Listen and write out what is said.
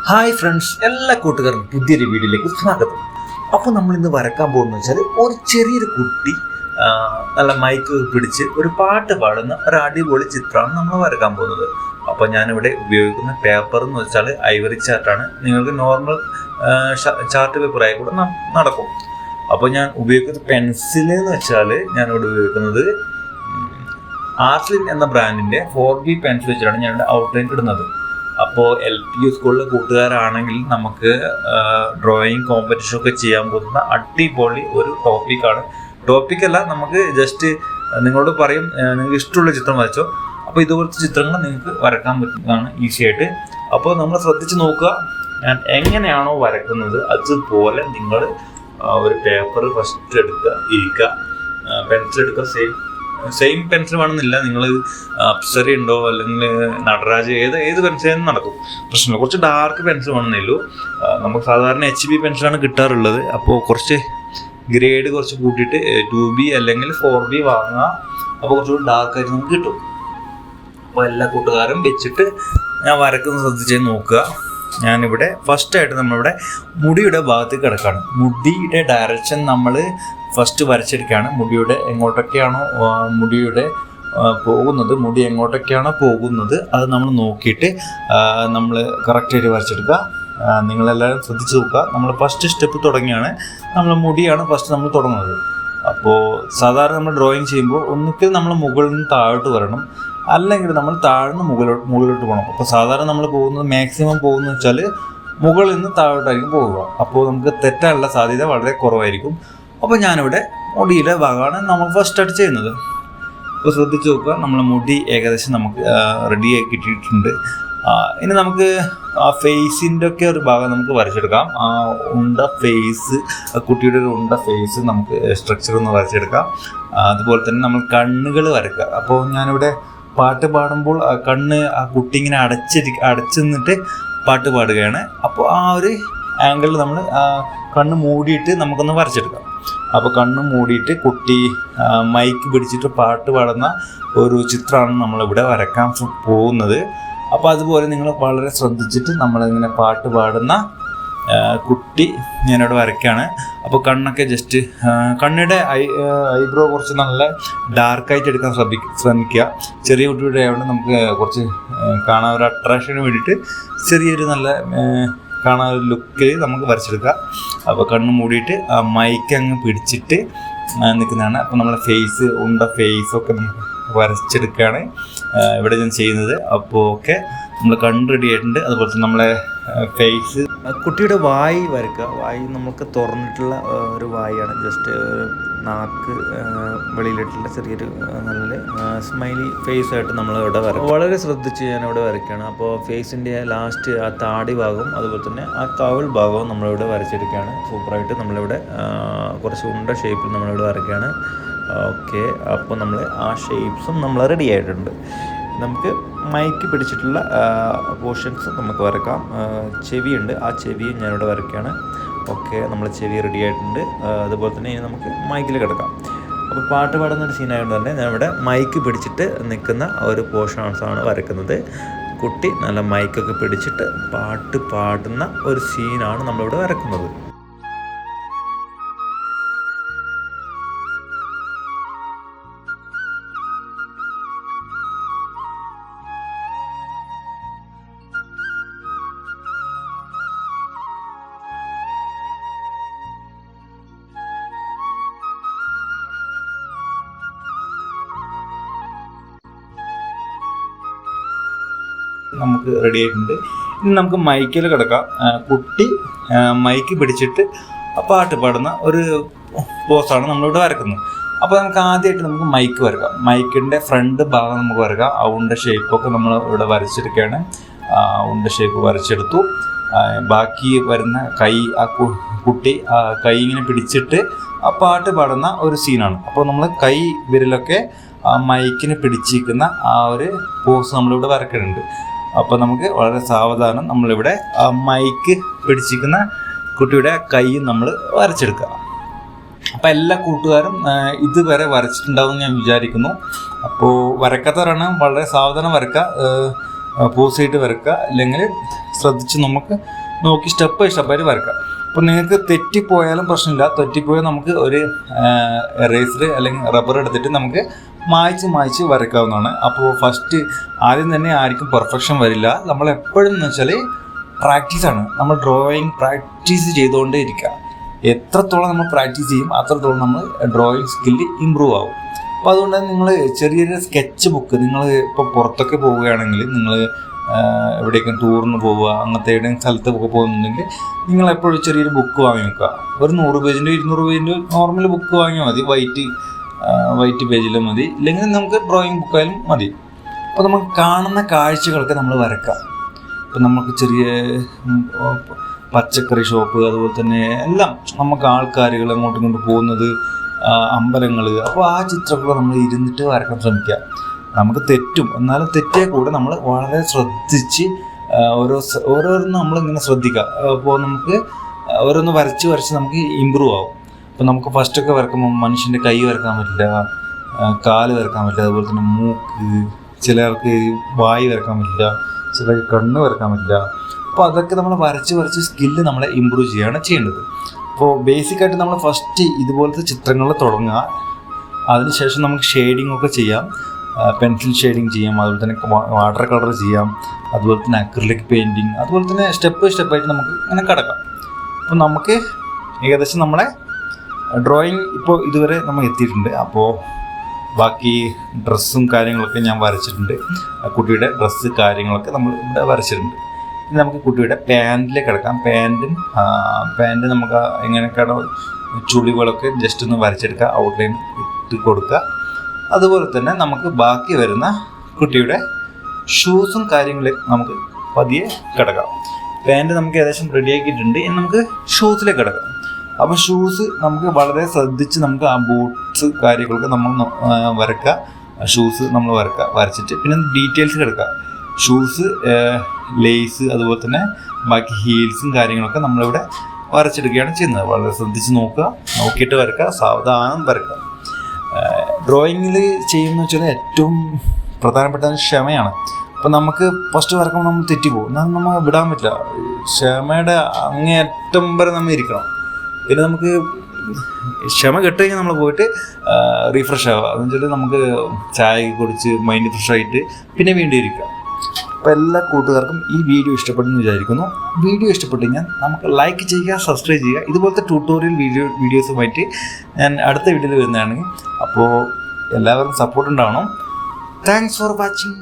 Hi friends, എല്ലാ കൂട്ടുകാർക്കും പുതിയൊരു വീഡിയോയിലേക്ക് സ്വാഗതം. അപ്പോൾ നമ്മൾ ഇന്ന് വരക്കാൻ പോകുന്നത് വെച്ചാൽ ഒരു ചെറിയൊരു കുട്ടി നല്ല മൈക്ക് പിടിച്ച് ഒരു പാട്ട് പാടുന്ന ഒരു അടിപൊളി ചിത്രമാണ് നമ്മൾ വരക്കാൻ പോകുന്നത്. അപ്പോൾ ഞാനിവിടെ ഉപയോഗിക്കുന്ന പേപ്പർ എന്ന് വെച്ചാൽ ഐവറി ചാർട്ടാണ്. നിങ്ങൾക്ക് നോർമൽ ചാർട്ട് പേപ്പറായി കൂടെ നടക്കും. അപ്പോൾ ഞാൻ ഉപയോഗിക്കുന്ന പെൻസിൽ എന്ന് വെച്ചാൽ ഞാനിവിടെ ഉപയോഗിക്കുന്നത് ആർട്ട്ലിൻ എന്ന ബ്രാൻഡിൻ്റെ 4B പെൻസിൽ വെച്ചിട്ടാണ് ഞാനിവിടെ ഔട്ട്ലൈൻ ഇടുന്നത്. അപ്പോൾ LP സ്കൂളിലെ കൂട്ടുകാരാണെങ്കിൽ നമുക്ക് ഡ്രോയിങ് കോമ്പറ്റീഷൻ ഒക്കെ ചെയ്യാൻ പോകുന്ന അടിപൊളി ഒരു ടോപ്പിക്കല്ല, നമുക്ക് ജസ്റ്റ് നിങ്ങളോട് പറയും നിങ്ങൾക്ക് ഇഷ്ടമുള്ള ചിത്രം വരച്ചോ. അപ്പോൾ ഇതുപോലത്തെ ചിത്രങ്ങൾ നിങ്ങൾക്ക് വരക്കാൻ പറ്റുന്നതാണ് ഈസി ആയിട്ട്. അപ്പോൾ നമ്മൾ ശ്രദ്ധിച്ച് നോക്കുക, ഞാൻ എങ്ങനെയാണോ വരക്കുന്നത് അതുപോലെ നിങ്ങൾ ഒരു പേപ്പർ ഫസ്റ്റ് എടുക്കുക, ഇരിക്കുക, പെൻസിൽ എടുക്കുക. സെയിം പെൻസിൽ വേണമെന്നില്ല, നിങ്ങൾ അപ്സര ഉണ്ടോ അല്ലെങ്കിൽ നടരാജ് ഏത് പെൻസിലും നടക്കും, പ്രശ്നമില്ല. കുറച്ച് ഡാർക്ക് പെൻസിൽ വേണമെന്നില്ലൂ. നമുക്ക് സാധാരണ HB പെൻസിലാണ് കിട്ടാറുള്ളത്. അപ്പോൾ കുറച്ച് ഗ്രേഡ് കുറച്ച് കൂട്ടിയിട്ട് 2B അല്ലെങ്കിൽ 4B വാങ്ങുക. അപ്പോൾ കുറച്ചുകൂടി ഡാർക്കായിട്ട് നമുക്ക് കിട്ടും. അപ്പോൾ എല്ലാ കൂട്ടുകാരും വെച്ചിട്ട് ഞാൻ വരക്കുന്നത് ശ്രദ്ധിച്ച് നോക്കുക. ഞാനിവിടെ ഫസ്റ്റായിട്ട് നമ്മളിവിടെ മുടിയുടെ ഭാഗത്തേക്ക് കിടക്കുകയാണ്. മുടിയുടെ ഡയറക്ഷൻ നമ്മൾ ഫസ്റ്റ് വരച്ചെടുക്കുകയാണ്. മുടി എങ്ങോട്ടൊക്കെയാണോ പോകുന്നത് അത് നമ്മൾ നോക്കിയിട്ട് നമ്മൾ കറക്റ്റായിട്ട് വരച്ചെടുക്കുക. നിങ്ങളെല്ലാവരും ശ്രദ്ധിച്ച് നോക്കുക. നമ്മൾ ഫസ്റ്റ് സ്റ്റെപ്പ് തുടങ്ങിയാണ്, നമ്മൾ മുടിയാണ് ഫസ്റ്റ് നമ്മൾ തുടങ്ങുന്നത്. അപ്പോൾ സാധാരണ നമ്മൾ ഡ്രോയിങ് ചെയ്യുമ്പോൾ ഒന്നുകിൽ നമ്മൾ മുകളിൽ നിന്ന് താഴോട്ട് വരണം, അല്ലെങ്കിൽ നമ്മൾ താഴ്ന്ന് മുകളിലോട്ട് പോകണം. അപ്പോൾ സാധാരണ നമ്മൾ മാക്സിമം പോകുന്നത് വെച്ചാൽ മുകളിൽ നിന്ന് താഴോട്ടായിരിക്കും പോകുക. അപ്പോൾ നമുക്ക് തെറ്റാനുള്ള സാധ്യത വളരെ കുറവായിരിക്കും. അപ്പോൾ ഞാനിവിടെ മുടിയുടെ ഭാഗമാണ് നമ്മൾ ഫസ്റ്റായിട്ട് ചെയ്യുന്നത്. അപ്പോൾ ശ്രദ്ധിച്ച് നോക്കുക, നമ്മളെ മുടി ഏകദേശം നമുക്ക് റെഡിയായി കിട്ടിയിട്ടുണ്ട്. ഇനി നമുക്ക് ആ ഫേസിൻ്റെ ഒക്കെ ഒരു ഭാഗം നമുക്ക് വരച്ചെടുക്കാം. കുട്ടിയുടെ ഒരു ഉണ്ട ഫേസ് നമുക്ക് സ്ട്രക്ചർ ഒന്ന് വരച്ചെടുക്കാം. അതുപോലെ തന്നെ നമ്മൾ കണ്ണുകൾ വരയ്ക്കുക. അപ്പോൾ ഞാനിവിടെ പാട്ട് പാടുമ്പോൾ ആ കുട്ടി ഇങ്ങനെ അടച്ചു നിന്നിട്ട് പാട്ട് പാടുകയാണ്. അപ്പോൾ ആ ഒരു ആംഗിളിൽ നമ്മൾ കണ്ണ് മൂടിയിട്ട് നമുക്കൊന്ന് വരച്ചെടുക്കാം. അപ്പോൾ കണ്ണ് മൂടിയിട്ട് കുട്ടി മൈക്ക് പിടിച്ചിട്ട് പാട്ട് പാടുന്ന ഒരു ചിത്രമാണ് നമ്മളിവിടെ വരക്കാൻ പോകുന്നത്. അപ്പോൾ അതുപോലെ നിങ്ങൾ വളരെ ശ്രദ്ധിച്ചിട്ട് നമ്മളിങ്ങനെ പാട്ട് പാടുന്ന കുട്ടി ഞാനിവിടെ വരയ്ക്കുകയാണ്. അപ്പോൾ കണ്ണൊക്കെ ജസ്റ്റ് കണ്ണിൻ്റെ ഐബ്രോ കുറച്ച് നല്ല ഡാർക്കായിട്ട് എടുക്കാൻ ശ്രമിക്കുക. ചെറിയ കുട്ടിയുടെ ആയതുകൊണ്ട് നമുക്ക് കുറച്ച് കാണാൻ ഒരു അട്രാക്ഷന് വേണ്ടിയിട്ട് ചെറിയൊരു നല്ല കാണാൻ ഒരു ലുക്കിൽ നമുക്ക് വരച്ചെടുക്കുക. അപ്പോൾ കണ്ണ് മൂടിയിട്ട് ആ മൈക്ക് അങ്ങ് പിടിച്ചിട്ട് നിൽക്കുന്നതാണ്. അപ്പോൾ നമ്മളെ ഫേസൊക്കെ നമുക്ക് വരച്ചെടുക്കുകയാണ് ഇവിടെ ഞാൻ ചെയ്യുന്നത്. അപ്പോൾ ഓക്കെ, നമ്മൾ കണ്ണ് റെഡി ആയിട്ടുണ്ട്. അതുപോലെ തന്നെ നമ്മളെ ഫേസ്, കുട്ടിയുടെ വായി വരയ്ക്കുക. വായി നമുക്ക് തുറന്നിട്ടുള്ള ഒരു വായാണ്, ജസ്റ്റ് നാക്ക് വെളിയിലിട്ടുള്ള ചെറിയൊരു നല്ല സ്മൈലി ഫേസ് ആയിട്ട് നമ്മൾ ഇവിടെ വരയ്ക്കും. വളരെ ശ്രദ്ധിച്ച് ഞാൻ ഇവിടെ വരയ്ക്കുകയാണ്. അപ്പോൾ ഫേസിൻ്റെ ലാസ്റ്റ് ആ താടി ഭാഗവും അതുപോലെ തന്നെ ആ കവിൾ ഭാഗവും നമ്മളിവിടെ വരച്ചെടുക്കുകയാണ്. സൂപ്പറായിട്ട് നമ്മളിവിടെ കുറച്ച് ഉണ്ട ഷേപ്പിൽ നമ്മളിവിടെ വരയ്ക്കുകയാണ്. ഓക്കെ, അപ്പോൾ നമ്മൾ ആ ഷേപ്സും നമ്മൾ റെഡി ആയിട്ടുണ്ട്. നമുക്ക് മൈക്ക് പിടിച്ചിട്ടുള്ള പോർഷൻസ് നമുക്ക് വരക്കാം. ചെവിയുണ്ട്, ആ ചെവിയും ഞാനിവിടെ വരയ്ക്കുകയാണ്. ഓക്കെ, നമ്മൾ ചെവി റെഡി ആയിട്ടുണ്ട്. അതുപോലെ തന്നെ ഇനി നമുക്ക് മൈക്കിൽ കിടക്കാം. അപ്പോൾ പാട്ട് പാടുന്ന ഒരു സീനായതുകൊണ്ട് തന്നെ ഞാനിവിടെ മൈക്ക് പിടിച്ചിട്ട് നിൽക്കുന്ന ഒരു പോർഷൻസാണ് വരയ്ക്കുന്നത്. കുട്ടി നല്ല മൈക്കൊക്കെ പിടിച്ചിട്ട് പാട്ട് പാടുന്ന ഒരു സീനാണ് നമ്മളിവിടെ വരയ്ക്കുന്നത്. നമുക്ക് റെഡി ആയിട്ടുണ്ട്. ഇനി നമുക്ക് മൈക്കിൽ കിടക്കാം. കുട്ടി മൈക്ക് പിടിച്ചിട്ട് പാട്ട് പാടുന്ന ഒരു പോസാണ് നമ്മളിവിടെ വരക്കുന്നത്. അപ്പോൾ നമുക്ക് ആദ്യമായിട്ട് നമുക്ക് മൈക്ക് വരക്കാം. മൈക്കിൻ്റെ ഫ്രണ്ട് ഭാഗം നമുക്ക് വരക്കാം. ആ ഉണ്ട ഷേപ്പൊക്കെ നമ്മൾ ഇവിടെ വരച്ചെടുക്കുകയാണ്. ഉണ്ട ഷേപ്പ് വരച്ചെടുത്തു. ബാക്കി വരുന്ന കൈ, ആ കുട്ടി കൈ ഇങ്ങനെ പിടിച്ചിട്ട് ആ പാട്ട് പാടുന്ന ഒരു സീനാണ്. അപ്പോൾ നമ്മൾ കൈ വിരലൊക്കെ മൈക്കിന് പിടിച്ചിരിക്കുന്ന ആ ഒരു പോസ് നമ്മളിവിടെ വരക്കുന്നുണ്ട്. അപ്പോൾ നമുക്ക് വളരെ സാവധാനം നമ്മളിവിടെ മൈക്ക് പിടിച്ചിരിക്കുന്ന കുട്ടിയുടെ കൈ നമ്മൾ വരച്ചെടുക്കുക. അപ്പോൾ എല്ലാ കൂട്ടുകാരും ഇതുവരെ വരച്ചിട്ടുണ്ടാവും ഞാൻ വിചാരിക്കുന്നു. അപ്പോൾ വരക്കാത്തവരാണ് വളരെ സാവധാനം വരക്കുക. പോസ് ചെയ്തിട്ട് വരക്കുക, അല്ലെങ്കിൽ ശ്രദ്ധിച്ച് നമുക്ക് നോക്കി സ്റ്റെപ്പ് ബൈ സ്റ്റെപ്പായിട്ട് വരക്കുക. അപ്പോൾ നിങ്ങൾക്ക് തെറ്റിപ്പോയാലും പ്രശ്നമില്ല. തെറ്റിപ്പോയാൽ നമുക്ക് ഒരു എറേസർ അല്ലെങ്കിൽ റബ്ബർ എടുത്തിട്ട് നമുക്ക് മായ്ച്ച് വരയ്ക്കാവുന്നതാണ്. അപ്പോൾ ഫസ്റ്റ് ആദ്യം തന്നെ ആർക്കും പെർഫെക്ഷൻ വരില്ല. നമ്മൾ എപ്പോഴും എന്ന് വെച്ചാൽ പ്രാക്ടീസാണ്. നമ്മൾ ഡ്രോയിങ് പ്രാക്ടീസ് ചെയ്തുകൊണ്ടേ ഇരിക്കുക. എത്രത്തോളം നമ്മൾ പ്രാക്ടീസ് ചെയ്യും അത്രത്തോളം നമ്മൾ ഡ്രോയിങ് സ്കില്ല് ഇമ്പ്രൂവ് ആവും. അപ്പോൾ അതുകൊണ്ട് നിങ്ങൾ ചെറിയൊരു സ്കെച്ച് ബുക്ക്, നിങ്ങൾ ഇപ്പോൾ പുറത്തൊക്കെ പോവുകയാണെങ്കിൽ, നിങ്ങൾ എവിടേക്കും ടൂറിന് പോവുക, അങ്ങനത്തെ ഏതെങ്കിലും സ്ഥലത്തൊക്കെ പോകുന്നുണ്ടെങ്കിൽ നിങ്ങൾ എപ്പോഴും ചെറിയൊരു ബുക്ക് വാങ്ങി വെക്കുക. ഒരു 100 പേജിൻ്റെ 200 പേജിൻ്റെ നോർമൽ ബുക്ക് വാങ്ങിയാൽ മതി. വൈറ്റ് പേജിലും മതി, ഇല്ലെങ്കിൽ നമുക്ക് ഡ്രോയിങ് ബുക്കായാലും മതി. അപ്പോൾ നമുക്ക് കാണുന്ന കാഴ്ചകളൊക്കെ നമ്മൾ വരക്കുക. ഇപ്പം നമുക്ക് ചെറിയ പച്ചക്കറി ഷോപ്പ്, അതുപോലെ തന്നെ എല്ലാം നമുക്ക് ആൾക്കാരുകൾ അങ്ങോട്ടും ഇങ്ങോട്ട് പോകുന്നത്, അമ്പലങ്ങൾ. അപ്പോൾ ആ ചിത്രങ്ങൾ നമ്മൾ ഇരുന്നിട്ട് വരക്കാൻ ശ്രമിക്കുക. നമുക്ക് തെറ്റും, എന്നാലും തെറ്റിയാൽ കൂടെ നമ്മൾ വളരെ ശ്രദ്ധിച്ച് ഓരോന്നും നമ്മളിങ്ങനെ ശ്രദ്ധിക്കുക. അപ്പോൾ നമുക്ക് ഓരോന്ന് വരച്ച് നമുക്ക് ഇമ്പ്രൂവ് ആവും. അപ്പോൾ നമുക്ക് ഫസ്റ്റൊക്കെ വരക്കുമ്പോൾ മനുഷ്യൻ്റെ കൈ വരക്കാൻ പറ്റില്ല, കാല് വരക്കാൻ പറ്റില്ല, അതുപോലെ തന്നെ മൂക്ക്, ചിലർക്ക് വായി വരക്കാൻ പറ്റില്ല, ചിലർക്ക് കണ്ണ് വരക്കാൻ പറ്റില്ല. അപ്പോൾ അതൊക്കെ നമ്മൾ വരച്ച് സ്കില്ല് നമ്മളെ ഇമ്പ്രൂവ് ചെയ്യുകയാണ് ചെയ്യേണ്ടത്. അപ്പോൾ ബേസിക്കായിട്ട് നമ്മൾ ഫസ്റ്റ് ഇതുപോലത്തെ ചിത്രങ്ങൾ തുടങ്ങുക. അതിനുശേഷം നമുക്ക് ഷെയ്ഡിങ് ഒക്കെ ചെയ്യാം. പെൻസിൽ ഷെയ്ഡിങ് ചെയ്യാം, അതുപോലെ തന്നെ വാട്ടർ കളർ ചെയ്യാം, അതുപോലെ തന്നെ അക്രിലിക് പെയിൻറ്റിങ്, അതുപോലെ തന്നെ സ്റ്റെപ്പായിട്ട് നമുക്ക് ഇങ്ങനെ കിടക്കാം. അപ്പോൾ നമുക്ക് ഏകദേശം നമ്മളെ ഡ്രോയിങ് ഇപ്പോൾ ഇതുവരെ നമ്മൾ എത്തിയിട്ടുണ്ട്. അപ്പോൾ ബാക്കി ഡ്രസ്സും കാര്യങ്ങളൊക്കെ ഞാൻ വരച്ചിട്ടുണ്ട്. കുട്ടിയുടെ ഡ്രസ്സ് കാര്യങ്ങളൊക്കെ നമ്മൾ ഇവിടെ വരച്ചിട്ടുണ്ട്. ഇനി നമുക്ക് കുട്ടിയുടെ പാൻറ്റിലേക്ക് കിടക്കാം. പാൻറ്റ് നമുക്ക് എങ്ങനെയൊക്കെയാണ് ചുളിവുകളൊക്കെ ജസ്റ്റ് ഒന്ന് വരച്ചെടുക്കുക, ഔട്ട്ലൈൻ ഇട്ട് കൊടുക്കുക. അതുപോലെ തന്നെ നമുക്ക് ബാക്കി വരുന്ന കുട്ടിയുടെ ഷൂസും കാര്യങ്ങളിലേക്ക് നമുക്ക് പതിയെ കിടക്കാം. പാൻറ്റ് നമുക്ക് ഏകദേശം റെഡിയാക്കിയിട്ടുണ്ട്. ഇനി നമുക്ക് ഷൂസിലേക്ക് കിടക്കാം. അപ്പോൾ ഷൂസ് നമുക്ക് വളരെ ശ്രദ്ധിച്ച് നമുക്ക് ആ ബൂട്ട്സ് കാര്യങ്ങളൊക്കെ നമ്മൾ വരക്കുക. ഷൂസ് നമ്മൾ വരച്ചിട്ട് പിന്നെ ഡീറ്റെയിൽസ് കിടക്കുക. ഷൂസ്, ലേസ്, അതുപോലെ തന്നെ ബാക്കി ഹീൽസും കാര്യങ്ങളൊക്കെ നമ്മളിവിടെ വരച്ചെടുക്കുകയാണ് ചെയ്യുന്നത്. വളരെ ശ്രദ്ധിച്ച് നോക്കിയിട്ട് വരക്കുക, സാവധാനം വരക്കുക. ഡ്രോയിങ്ങിൽ ചെയ്യുന്ന വെച്ചാൽ ഏറ്റവും പ്രധാനപ്പെട്ട ക്ഷമയാണ്. അപ്പോൾ നമുക്ക് ഫസ്റ്റ് വരക്കുമ്പോൾ നമ്മൾ തെറ്റിപ്പോകും, എന്നാൽ നമ്മൾ വിടാൻ പറ്റില്ല. ക്ഷമയുടെ അങ്ങേയറ്റം വരെ നമ്മൾ ഇരിക്കണം. പിന്നെ നമുക്ക് ക്ഷമ കെട്ടുകഴിഞ്ഞാൽ നമ്മൾ പോയിട്ട് റീഫ്രഷ് ആവുക. എന്ന് വെച്ചാൽ നമുക്ക് ചായ കുടിച്ച് മൈൻഡ് ഫ്രഷായിട്ട് പിന്നെ വീണ്ടും ഇരിക്കുക. അപ്പോൾ എല്ലാ കൂട്ടുകാർക്കും ഈ വീഡിയോ ഇഷ്ടപ്പെടുമെന്ന് വിചാരിക്കുന്നു. വീഡിയോ ഇഷ്ടപ്പെട്ടു കഴിഞ്ഞാൽ നമുക്ക് ലൈക്ക് ചെയ്യുക, സബ്സ്ക്രൈബ് ചെയ്യുക. ഇതുപോലത്തെ ട്യൂട്ടോറിയൽ വീഡിയോസുമായിട്ട് ഞാൻ അടുത്ത വീഡിയോയിൽ വരുന്നതാണ്. അപ്പോൾ എല്ലാവർക്കും സപ്പോർട്ട് ഉണ്ടാവണം. Thanks for watching.